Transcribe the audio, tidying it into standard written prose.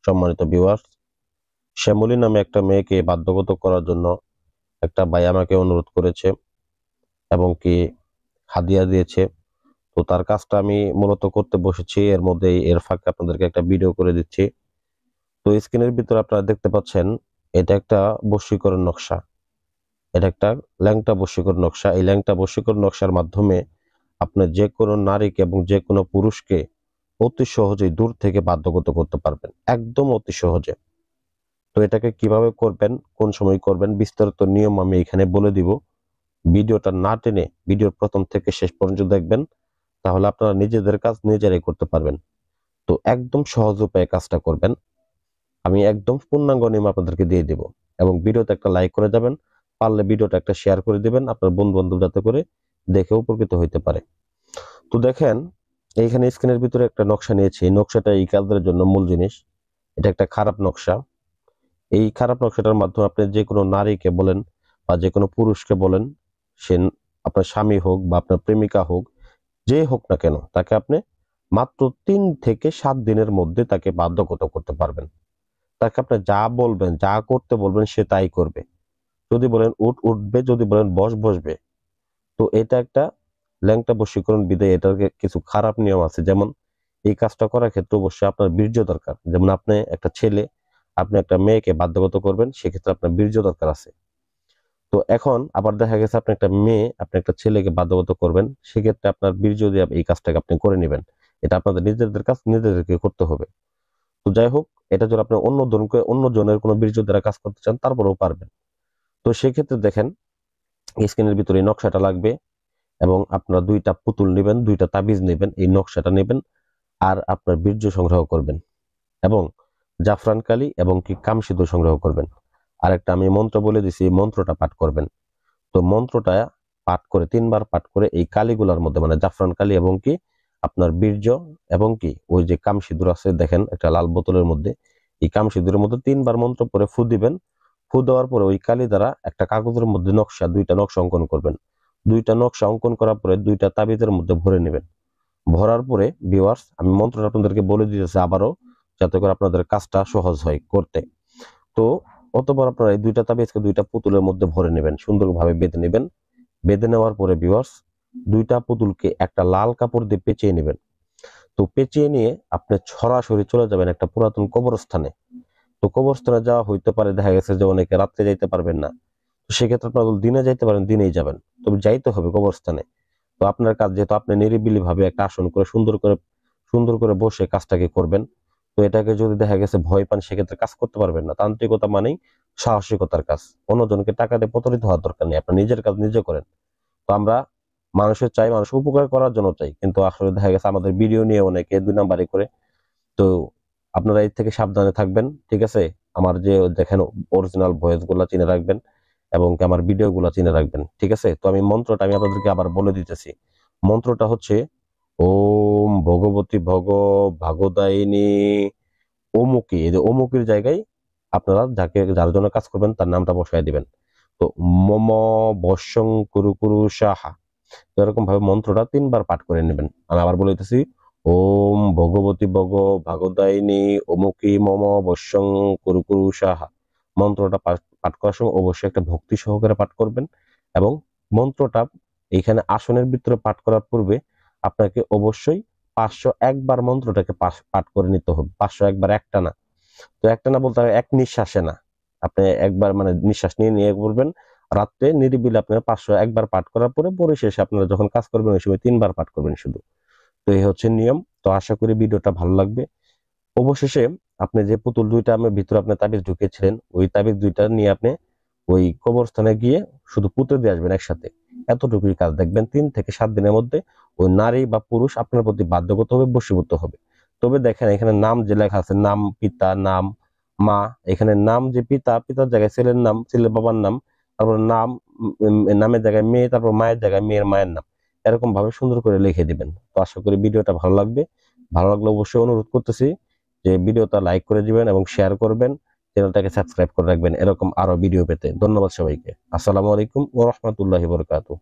সম্মানিত ভিউয়ার্স, শ্যামলী নামে একটা মেয়েকে বাধ্যগত করার জন্য একটা ভাই আমাকে অনুরোধ করেছে এবং কি হাদিয়া দিয়েছে। তো তার কাজটা আমি মূলত করতে বসেছি, এর মধ্যে এর ফাঁকে আপনাদেরকে একটা ভিডিও করে দিচ্ছি। তো স্ক্রিনের ভিতরে আপনারা দেখতে পাচ্ছেন, এটা একটা বশীকরণ নকশা, এটা একটা ল্যাংটা বশীকরণ নকশা। এই ল্যাংটা বশীকরণ নকশার মাধ্যমে আপনি যে কোনো নারীকে এবং যে কোনো পুরুষকে অতি সহজেই দূর থেকে বাধ্যগত করতে পারবেন, একদম অতি সহজে। তো এটাকে কিভাবে করবেন, কোন সময় করবেন, বিস্তারিত নিয়ম আমি এখানে বলে দিব। ভিডিওটা না টেনে ভিডিওর প্রথম থেকে শেষ পর্যন্ত দেখবেন, তাহলে আপনারা নিজেদের কাজ নিজেরাই করতে পারবেন। তো একদম সহজ উপায়ে কাজটা করবেন, আমি একদম পূর্ণাঙ্গ নিয়ম আপনাদেরকে দিয়ে দিব। এবং ভিডিওতে একটা লাইক করে যাবেন, পারলে ভিডিওটা একটা শেয়ার করে দিবেন আপনার বন্ধু বান্ধব, যাতে করে দেখে উপকৃত হইতে পারে। তো দেখেন, এইখানে স্ক্রিনের ভিতরে একটা নকশা নিয়েছি। এই নকশাটা এই কাজের জন্য মূল জিনিস। এটা একটা খারাপ নকশা। এই খারাপ নকশাটার মাধ্যমে আপনি যে কোনো নারীকে বলেন বা যে কোনো পুরুষকে বলেন, সে আপনার স্বামী হোক বা আপনার প্রেমিকা হোক, যে হোক না কেন, তাকে আপনি মাত্র 3 থেকে 7 দিনের মধ্যে তাকে বাধ্যগত করতে পারবেন। তাকে আপনি যা বলবেন, যা করতে বলবেন, সে তাই করবে। যদি বলেন উঠ, উঠবে, যদি বলেন বস, বসবে। তো এটা একটা ল্যাংটা বশীকরণ বিধায় এটার কিছু খারাপ নিয়ম আছে। যেমন, এই কাজটা করার ক্ষেত্রে অবশ্যই আপনার বীর্য দরকার। যেমন আপনি একটা ছেলে, আপনি একটা মেয়েকে বাধ্যগত করবেন, সেক্ষেত্রে আপনার বীর্য দরকার আছে। তো এখন আবার দেখা গেছে আপনি একটা মেয়ে, আপনি একটা ছেলেকে বাধ্যগত করবেন, সেক্ষেত্রে আপনার বীর্য দিয়ে এই কাজটাকে আপনি করে নেবেন। এটা আপনাদের নিজেদের কাজ নিজেদেরকে করতে হবে। তো যাই হোক, এটা যদি আপনি অন্য জনের কোনো বীর্য দ্বারা কাজ করতে চান, তারপরেও পারবেন। তো সেক্ষেত্রে দেখেন, স্ক্রিনের ভিতরে এই নকশাটা লাগবে এবং আপনারা 2টা পুতুল নেবেন, 2টা তাবিজ নেবেন, এই নকশাটা নেবেন, আর আপনার বীর্য সংগ্রহ করবেন এবং জাফরান কালি এবং কি কামসিঁদুর সংগ্রহ করবেন। আর একটা আমি মন্ত্র বলে দিছি, এই মন্ত্রটা পাঠ করবেন। তো মন্ত্রটা পাঠ করে 3 বার পাঠ করে এই কালিগুলার মধ্যে, মানে জাফরান কালি এবং কি আপনার বীর্য এবং কি ওই যে কামসিঁদুর আছে, দেখেন একটা লাল বোতলের মধ্যে, এই কামসিঁদুরের মধ্যে 3 বার মন্ত্র পরে ফু দিবেন। ফু দেওয়ার পরে ওই কালি দ্বারা একটা কাগজের মধ্যে 2টা নকশা অঙ্কন করবেন। 2টা নকশা অঙ্কন করার পরে 2টা তাবিজের মধ্যে ভরে নেবেন। ভরার পরে ভিউয়ার্স, আমি মন্ত্রটা আপনাদেরকে বলে দিতেছি আবারও, যাতে করে আপনাদের কাজটা সহজ হয় করতে। তো অতঃপর আপনারা এই 2টা তাবিজকে 2টা পুতুলের মধ্যে ভরে নেবেন, সুন্দরভাবে বেঁধে নেবেন। বেঁধে নেওয়ার পরে ভিউয়ার্স, 2টা পুতুলকে একটা লাল কাপড় দিয়ে পেঁচিয়ে নেবেন। তো পেঁচিয়ে নিয়ে আপনি সরাসরি চলে যাবেন একটা পুরাতন কবরস্থানে। তো কবরস্থানে যাওয়া হইতে পারে, দেখা গেছে যে অনেকে রাত্রে যাইতে পারবেন না। তো সেক্ষেত্রে আপনারা দিনে যাইতে পারেন, দিনেই যাবেন, তবে যাইতে হবে কবরস্থানে। তো আপনার কাজ, যেহেতু আপনি নিরিবিলি ভাবে একটা আসন করে সুন্দর করে বসে কাজটাকে করবেন। তো এটাকে যদি দেখা গেছে ভয় পান, সেক্ষেত্রে কাজ করতে পারবেন না। তান্ত্রিকতা মানেই সাহসিকতার কাজ। অন্যজনকে টাকা দিয়ে প্রতারিত হওয়ার দরকার নেই, আপনার নিজের কাজ নিজে করেন। তো আমরা মানুষের উপকার করার জন্য চাই, কিন্তু আসলে দেখা গেছে আমাদের ভিডিও নিয়ে অনেকে 2 নাম্বারি করে। তো আপনারা এর থেকে সাবধানে থাকবেন, ঠিক আছে? আমার যে দেখেন অরিজিনাল ভয়েস গুলা চিনে রাখবেন এবং কি আমার ভিডিও গুলা চিনে রাখবেন, ঠিক আছে? তো মন্ত্রটা আমি আপনাদেরকে আবার বলে দিতেছি। মন্ত্রটা হচ্ছে, ওম ভগবতী ভাগদায়িনী অমুকি। এই যে অমুকির জায়গায় আপনারা যার জন্য কাজ করবেন তার নামটা বসায় দিবেন। তো মম বশ্যং কুরু কুরু সাহা। তো এরকম ভাবে মন্ত্রটা 3 বার পাঠ করে নেবেন। আমি আবার বলে দিতেছি, ওম ভগবতী ভাগদায়িনী অমুকি মম বশ্যং কুরু কুরু সাহা। মন্ত্রটা পাঠ করার সময় অবশ্যই একটা ভক্তি সহকারে পাঠ করবেন এবং মন্ত্রটা এইখানে আসনের ভিতরে পাঠ করার পূর্বে আপনাকে অবশ্যই 501 বার মন্ত্রটাকে পাঠ করে নিতে হবে। 501 বার একটানা। তো একটানা বলতে হয় এক নিঃশ্বাসে না। আপনি একবার মানে নিঃশ্বাস নিয়ে নিয়ে বলবেন। রাত্রে নিরিবিলি আপনারা 501 বার পাঠ করার পরে পরিশেষে আপনারা যখন কাজ করবেন ওই সময় 3 বার পাঠ করবেন শুধু। তো এই হচ্ছে নিয়ম। তো আশা করি ভিডিওটা ভালো লাগবে। অবশেষে আপনি যে পুতুল 2টা আমার ভিতরে আপনি তাবিজ ঢুকিয়েছিলেন, ওই তাবিজ 2টা নিয়ে আপনি ওই কবরস্থানে গিয়ে শুধু পুঁতে দিয়ে আসবেন একসাথে। এতটুকুই কাজ। দেখবেন 3 থেকে 7 দিনের মধ্যে ওই নারী বা পুরুষ আপনার প্রতি বাধ্যগত হবে, বশীভূত হবে। তবে দেখেন, এখানে নাম যে লেখা আছে, নাম পিতা, নাম মা, এখানে নাম যে পিতার জায়গায় ছেলের নাম, ছেলের বাবার নাম, তারপর নাম, নামের জায়গায় মেয়ে, তারপর মায়ের জায়গায় মেয়ের মায়ের নাম, এরকম ভাবে সুন্দর করে লিখে দিবেন। তো আশা করি ভিডিওটা ভালো লাগবে। ভালো লাগলে অবশ্যই অনুরোধ করতেছি যে ভিডিওটা লাইক করে দিবেন এবং শেয়ার করবেন, চ্যানেলটাকে সাবস্ক্রাইব করে রাখবেন এরকম আরো ভিডিও পেতে। ধন্যবাদ সবাইকে। আসসালামু আলাইকুম ওয়া রাহমাতুল্লাহি ওয়া বারাকাতুহু।